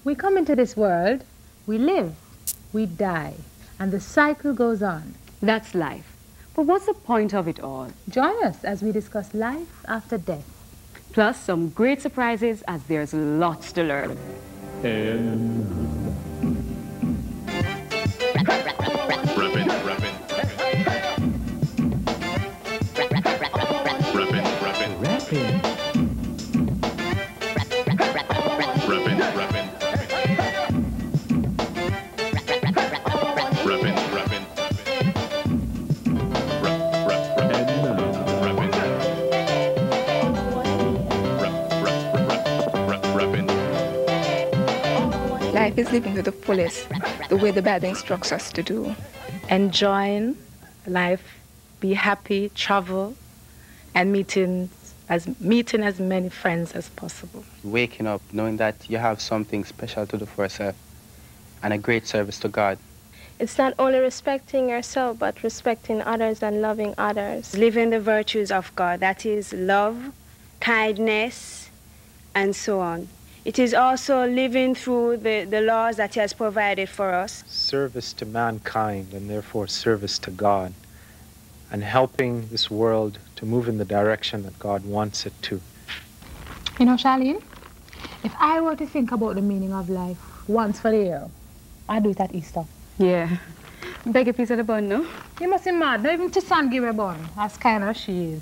We come into this world, we live, we die, and the cycle goes on. That's life. But what's the point of it all? Join us as we discuss life after death. Plus some great surprises, as there's lots to learn. Life is living to the fullest, the way the Bible instructs us to do. Enjoying life, be happy, travel, and meeting as many friends as possible. Waking up knowing that you have something special to do for yourself and a great service to God. It's not only respecting yourself, but respecting others and loving others. Living the virtues of God, that is love, kindness, and so on. It is also living through the laws that He has provided for us. Service to mankind and therefore service to God, and helping this world to move in the direction that God wants it to. You know, Charlene, if I were to think about the meaning of life once for the year, I'd do it at Easter. Yeah. Beg a piece of the bun, no? You must be mad. Not even Tisan give a bun. As kind as she is.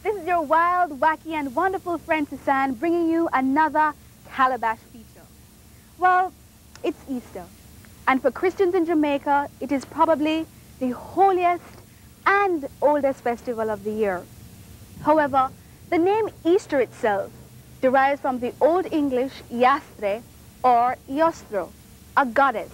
This is your wild, wacky, and wonderful friend Tisan bringing you another Calabash feature. Well, it's Easter, and for Christians in Jamaica, it is probably the holiest and oldest festival of the year. However, the name Easter itself derives from the Old English Yastre or Iostro, a goddess,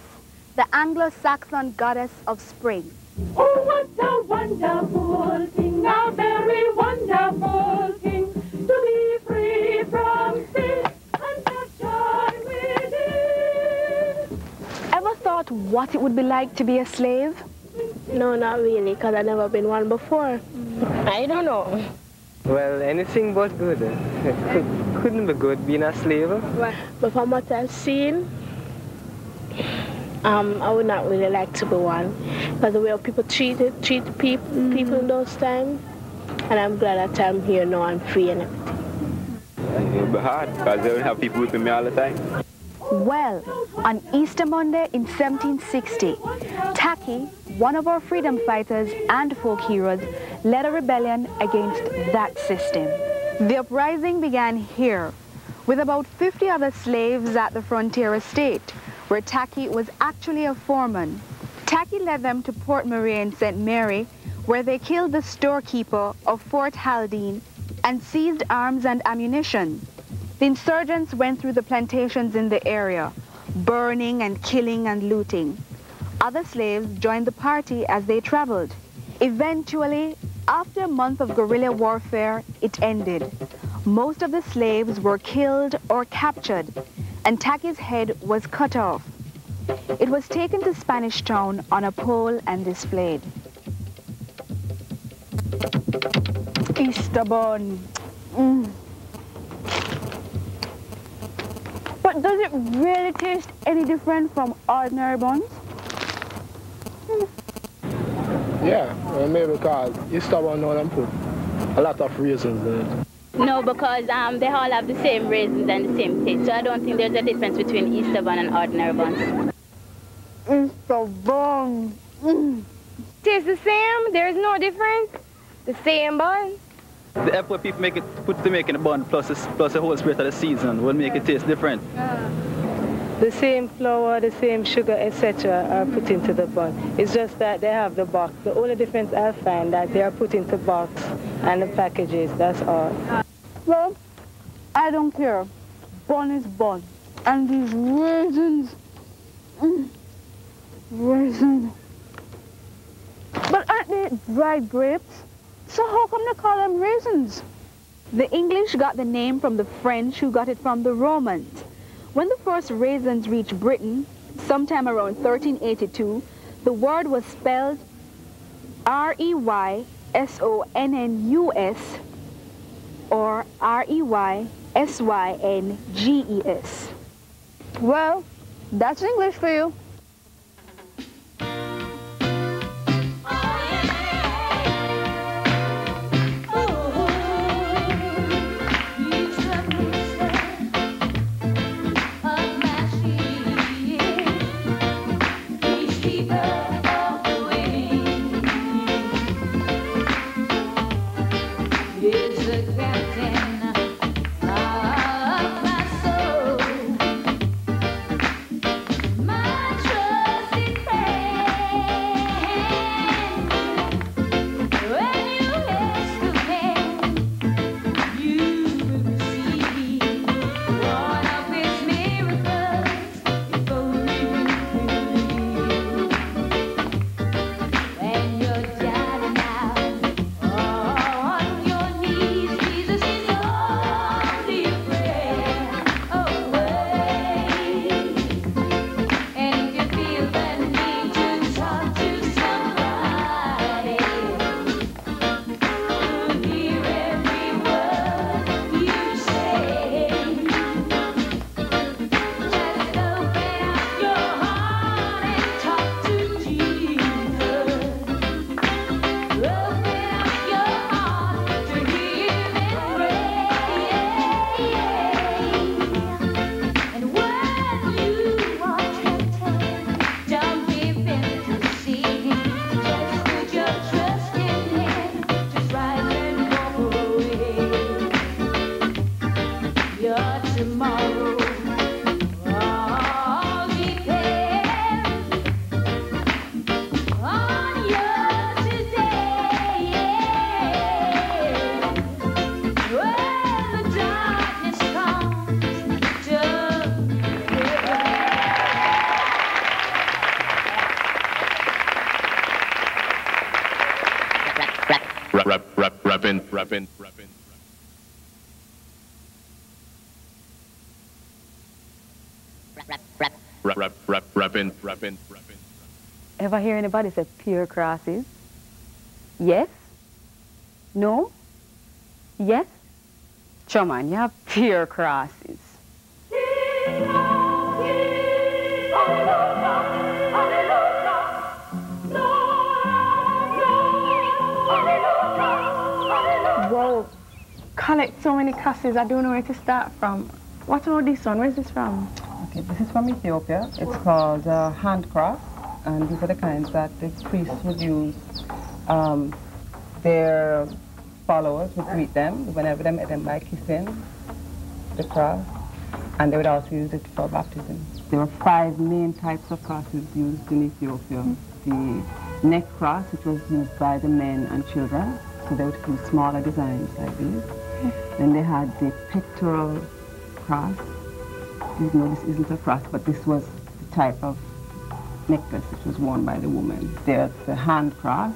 the Anglo-Saxon goddess of spring. Oh, what a wonderful thing, a very wonderful thing, to be free from sin and have joy within. Ever thought what it would be like to be a slave? No, not really, because I've never been one before. I don't know. Well, anything but good. Couldn't be good being a slave. But from what I've seen, I would not really like to be one, because the way people treat people in those times, and I'm glad that I'm here now, I'm free and everything. It'll be hard, because they will have people whipping me all the time. Well, on Easter Monday in 1760, Tacky, one of our freedom fighters and folk heroes, led a rebellion against that system. The uprising began here, with about 50 other slaves at the frontier estate, where Tacky was actually a foreman. Tacky led them to Port Marie in St. Mary, where they killed the storekeeper of Fort Haldane and seized arms and ammunition. The insurgents went through the plantations in the area, burning and killing and looting. Other slaves joined the party as they traveled. Eventually, after a month of guerrilla warfare, it ended. Most of the slaves were killed or captured, and Tacky's head was cut off. It was taken to Spanish Town on a pole and displayed. Easter bun. But does it really taste any different from ordinary buns? Yeah, well, maybe because Easter bun now them put a lot of raisins in it. No, because they all have the same raisins and the same taste, so I don't think there's a difference between Easter bun and ordinary buns. Easter bun. Tastes the same, there's no difference. The same bun. The effort people put to making the bun plus the whole spirit of the season will make it taste different. The same flour, the same sugar, etc. are put into the bun. It's just that they have the box. The only difference I find that they are put into box and the packages, that's all. Well, I don't care. Bun is bun. And these raisins. Raisins. But aren't they dried grapes? So how come they call them raisins? The English got the name from the French, who got it from the Romans. When the first raisins reached Britain, sometime around 1382, the word was spelled R-E-Y-S-O-N-N-U-S or R-E-Y-S-Y-N-G-E-S. Well, that's English for you. Rappin. Rappin. Ever hear anybody say pure crosses? Yes? No? Yes? Come on, you have pure crosses. Whoa, collect so many crosses, I don't know where to start from. What about this one? Where's this from? Okay, this is from Ethiopia. It's called hand cross, and these are the kinds that the priests would use. Their followers would greet them whenever they met them by kissing the cross, and they would also use it for baptism. There were 5 main types of crosses used in Ethiopia. The neck cross, which was used by the men and children, so they would use smaller designs like these. Then they had the pectoral cross. You know, this isn't a cross, but this was the type of necklace which was worn by the woman. There's the hand cross,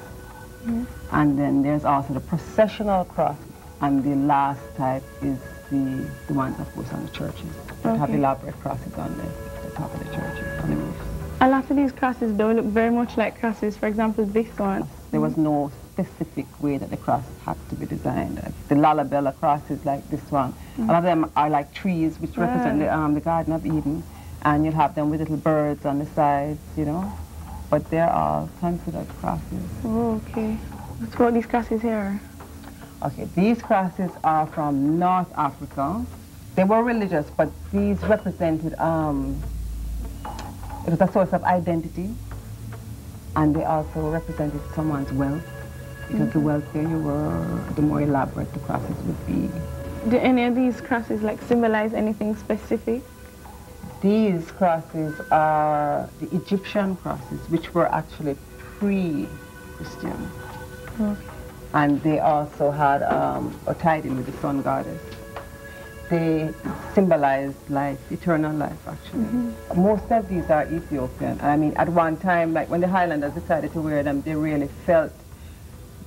and then there's also the processional cross, and the last type is the ones, of course, on the churches that have elaborate crosses on the top of the churches, on the roofs. A lot of these crosses don't look very much like crosses. For example, this one. There was no specific way that the cross had to be designed. Like the Lalabella crosses like this one. A lot of them are like trees which represent the Garden of Eden, and you'll have them with little birds on the sides, you know. But they're all considered crosses. Oh, okay. What about these crosses here? Okay, these crosses are from North Africa. They were religious, but these represented, it was a source of identity, and they also represented someone's wealth, because the wealthier you were, the more elaborate the crosses would be. Do any of these crosses like symbolize anything specific? These crosses are the Egyptian crosses, which were actually pre-Christian. Okay. And they also had, or tied in with the sun goddess. They symbolize life, eternal life, actually. Most of these are Ethiopian. I mean, at one time, like when the Highlanders decided to wear them, they really felt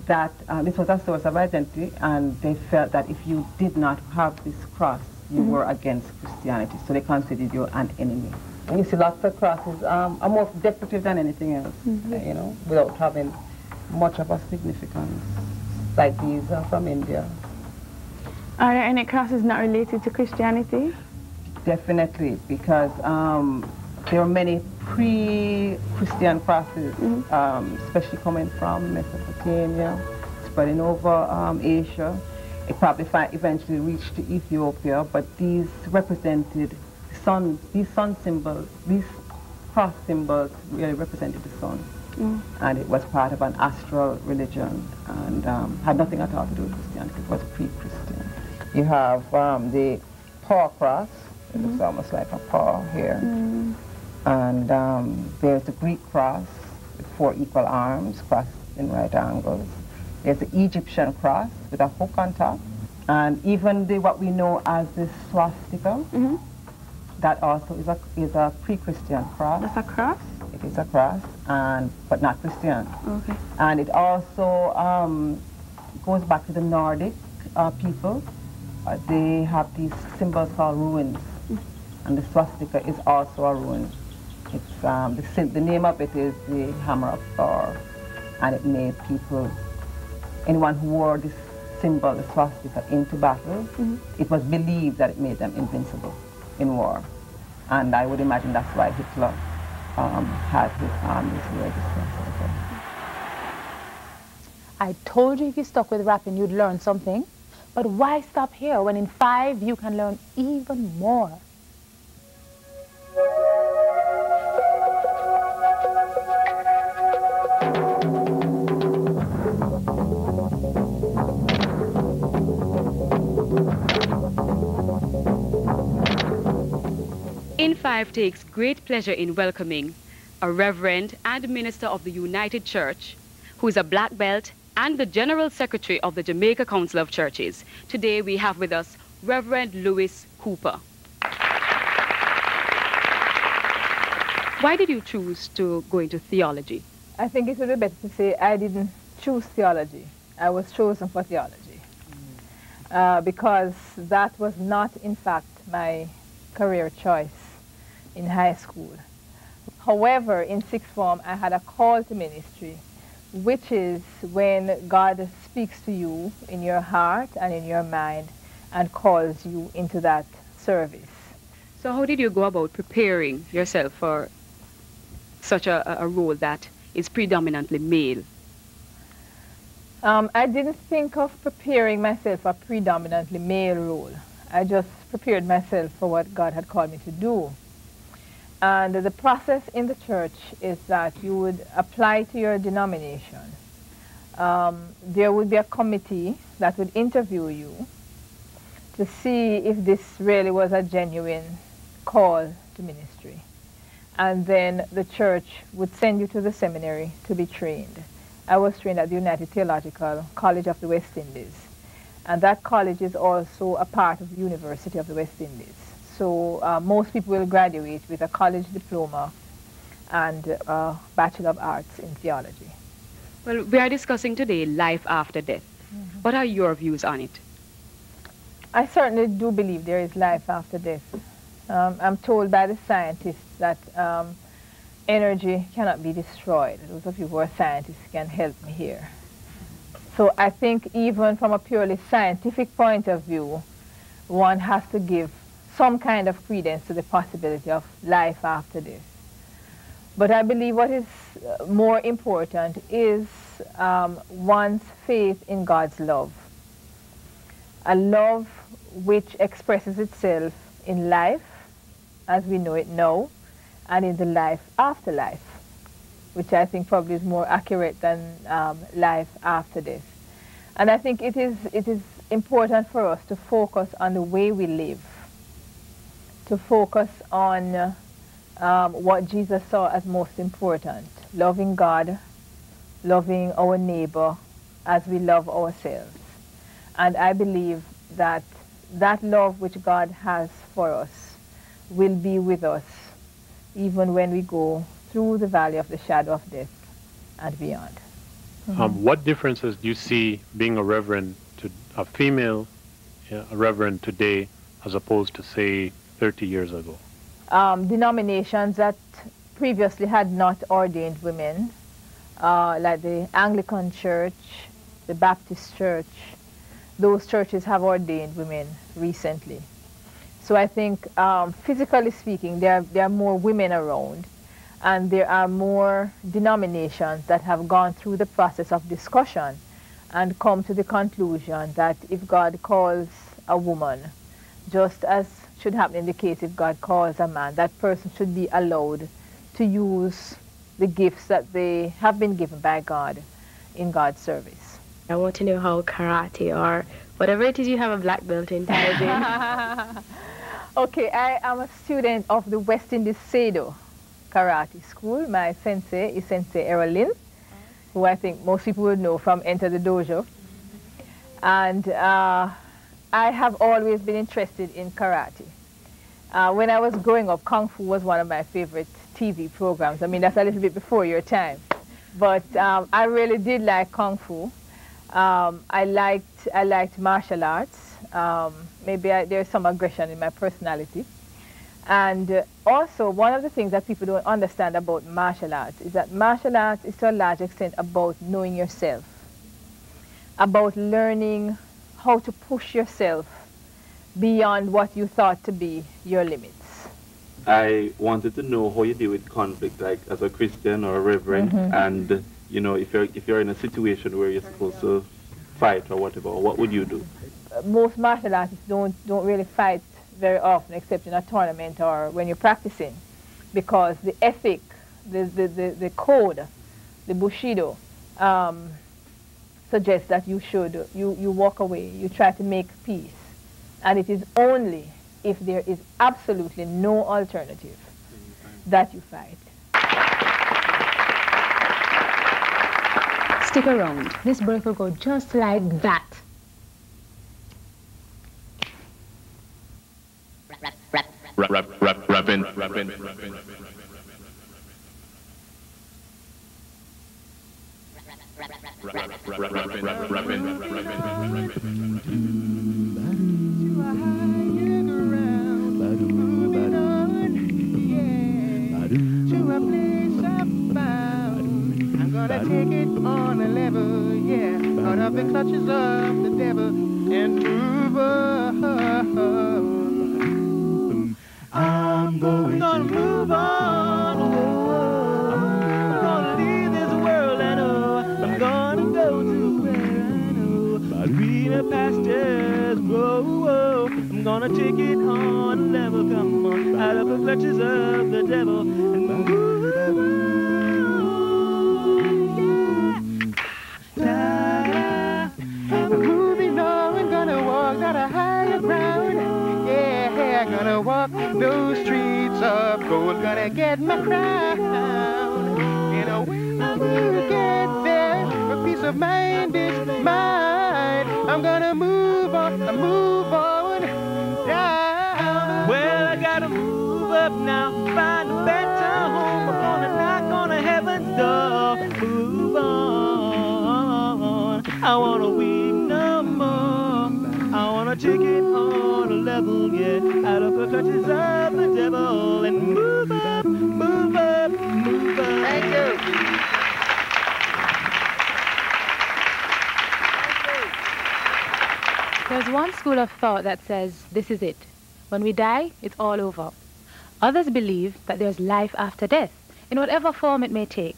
that this was a source of identity, and they felt that if you did not have this cross, you were against Christianity, so they considered you an enemy. And you see lots of crosses are more decorative than anything else, you know, without having much of a significance. Like these are from India. Are there any crosses not related to Christianity? Definitely, because there are many pre-Christian crosses, especially coming from Mesopotamia, spreading over Asia. It probably eventually reached to Ethiopia, but these represented the sun. These sun symbols, these cross symbols really represented the sun. And it was part of an astral religion and had nothing at all to do with Christianity. It was pre-Christian. You have the paw cross. It looks almost like a paw here. And there's the Greek cross with 4 equal arms crossed in right angles. There's the Egyptian cross with a hook on top. And even what we know as the swastika, that also is a pre-Christian cross. That's a cross? It is a cross, but not Christian. Okay. And it also goes back to the Nordic people. They have these symbols called runes. And the swastika is also a rune. It's, the name of it is the Hammer of Thor. And it made people, anyone who wore this symbol, the swastika, into battle, it was believed that it made them invincible in war. And I would imagine that's why Hitler had his armies wear the swastika. I told you if you stuck with rapping, you'd learn something. But why stop here when in 5 you can learn even more? In 5 takes great pleasure in welcoming a reverend and minister of the United Church, who is a black belt and the General Secretary of the Jamaica Council of Churches. Today we have with us Reverend Louis Cooper. Why did you choose to go into theology? I think it would be better to say I didn't choose theology. I was chosen for theology. Because that was not, in fact, my career choice in high school. However, in 6th form, I had a call to ministry, which is when God speaks to you in your heart and in your mind and calls you into that service. So how did you go about preparing yourself for such a role that is predominantly male? I didn't think of preparing myself for a predominantly male role. I just prepared myself for what God had called me to do. And the process in the church is that you would apply to your denomination. There would be a committee that would interview you to see if this really was a genuine call to ministry. And then the church would send you to the seminary to be trained. I was trained at the United Theological College of the West Indies. And that college is also a part of the University of the West Indies. So most people will graduate with a college diploma and a Bachelor of Arts in Theology. Well, we are discussing today life after death. What are your views on it? I certainly do believe there is life after death. I'm told by the scientists that energy cannot be destroyed. Those of you who are scientists can help me here. So I think even from a purely scientific point of view, one has to give some kind of credence to the possibility of life after this. But I believe what is more important is one's faith in God's love. A love which expresses itself in life, as we know it now, and in the life after life, which I think probably is more accurate than life after this. And I think it is important for us to focus on the way we live, to focus on what Jesus saw as most important, loving God, loving our neighbor as we love ourselves. And I believe that that love which God has for us will be with us even when we go through the valley of the shadow of death and beyond. What differences do you see being a reverend, to a female a reverend today as opposed to, say, 30 years ago? denominations that previously had not ordained women, like the Anglican Church, the Baptist Church. Those churches have ordained women recently. So I think, physically speaking, there are more women around, and there are more denominations that have gone through the process of discussion and come to the conclusion that if God calls a woman, just as should happen in the case if God calls a man, that person should be allowed to use the gifts that they have been given by God in God's service. I want to know how karate or whatever it is you have a black belt in Taiji. Okay, I am a student of the West Indies Seido Karate School. My sensei is Sensei Errolyn, who I think most people would know from Enter the Dojo. And I have always been interested in karate. When I was growing up, Kung Fu was one of my favorite TV programs. I mean, that's a little bit before your time. But I really did like Kung Fu. I liked martial arts. Maybe there's some aggression in my personality. And also, one of the things that people don't understand about martial arts is that martial arts is to a large extent about knowing yourself, about learning how to push yourself beyond what you thought to be your limits. I wanted to know how you deal with conflict, like as a Christian or a reverend, and you know, if you're in a situation where you're supposed to fight or whatever, what would you do? Most martial artists don't really fight very often, except in a tournament or when you're practicing, because the ethic, the code, the bushido, suggests that you walk away, you try to make peace, and it is only if there is absolutely no alternative that you fight. Stick around. This break will go just like that. Rappin. I'm gonna take it on a level, yeah, out of the clutches of the devil and move on. I'm gonna move on. I'm gonna leave this world, I know. I'm gonna go to where I know greener pastures grow. I'm gonna take it on a level, come on, out of the clutches of the devil and move. Moving on, gonna walk on a higher ground. Yeah, gonna walk those streets of gold. Gonna get my crown. And when I will get there, a peace of mind is mine. I'm gonna move on down. Well, I gotta move up now, find a better home. I'm gonna knock on a heaven's door. Move on. I wanna weep no more. I wanna take it on a level, yeah, out of the clutches of the devil and move up, move up, move up. Thank you. There's one school of thought that says this is it. When we die, it's all over. Others believe that there's life after death, in whatever form it may take.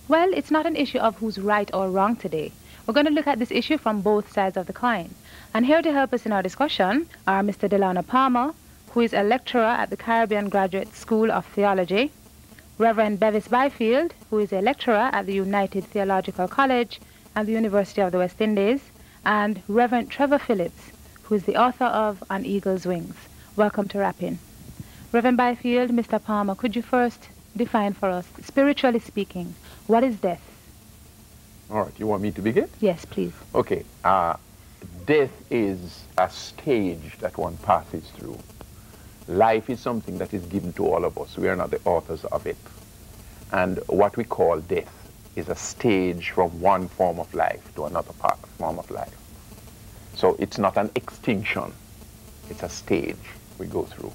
Well, it's not an issue of who's right or wrong today. We're going to look at this issue from both sides of the coin. And here to help us in our discussion are Mr. Delano Palmer, who is a lecturer at the Caribbean Graduate School of Theology, Reverend Bevis Byfield, who is a lecturer at the United Theological College and the University of the West Indies, and Reverend Trevor Phillips, who is the author of On Eagle's Wings. Welcome to Rappin. Reverend Byfield, Mr. Palmer, could you first define for us, spiritually speaking, what is death? All right, you want me to begin? Yes, please. Okay, death is a stage that one passes through. Life is something that is given to all of us. We are not the authors of it. And what we call death is a stage from one form of life to another form of life. So it's not an extinction. It's a stage we go through.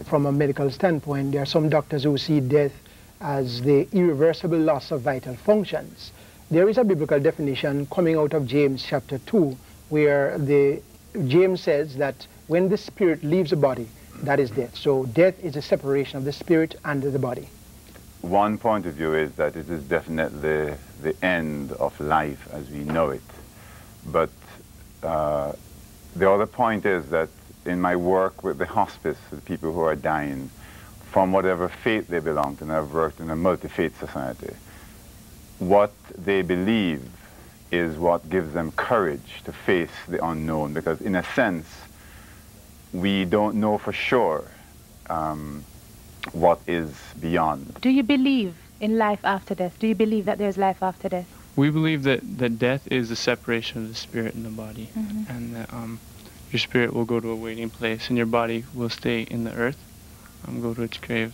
from a medical standpoint. There are some doctors who see death as the irreversible loss of vital functions. There is a biblical definition coming out of James chapter 2, where James says that when the spirit leaves the body, that is death. So death is a separation of the spirit and the body. One point of view is that it is definitely the end of life as we know it. But the other point is that in my work with the hospice, the people who are dying, from whatever faith they belong to, and I've worked in a multi-faith society, what they believe is what gives them courage to face the unknown, because in a sense, we don't know for sure what is beyond. Do you believe in life after death? Do you believe that there's life after death? We believe that death is the separation of the spirit and the body, and that your spirit will go to a waiting place, and your body will stay in the earth, go to its grave,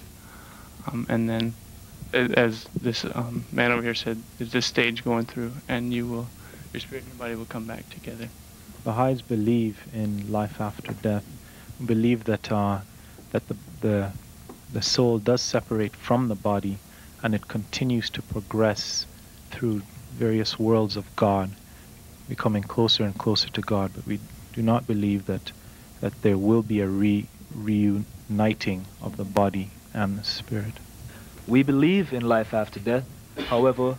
and then, as this man over here said, there's this stage going through, and your spirit and your body will come back together. Baha'is believe in life after death. We believe that the soul does separate from the body, and it continues to progress through various worlds of God, becoming closer and closer to God. But we do not believe that there will be a reuniting of the body and the spirit. We believe in life after death. However,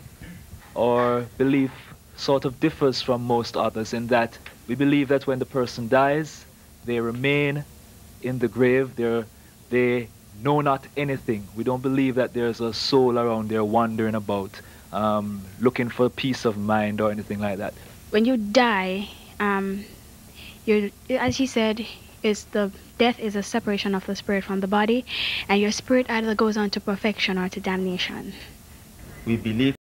our belief sort of differs from most others in that we believe that when the person dies, they remain in the grave. They know not anything. We don't believe that there's a soul around there wandering about, looking for peace of mind or anything like that. When you die, as he said, death is a separation of the spirit from the body, and your spirit either goes on to perfection or to damnation. We believe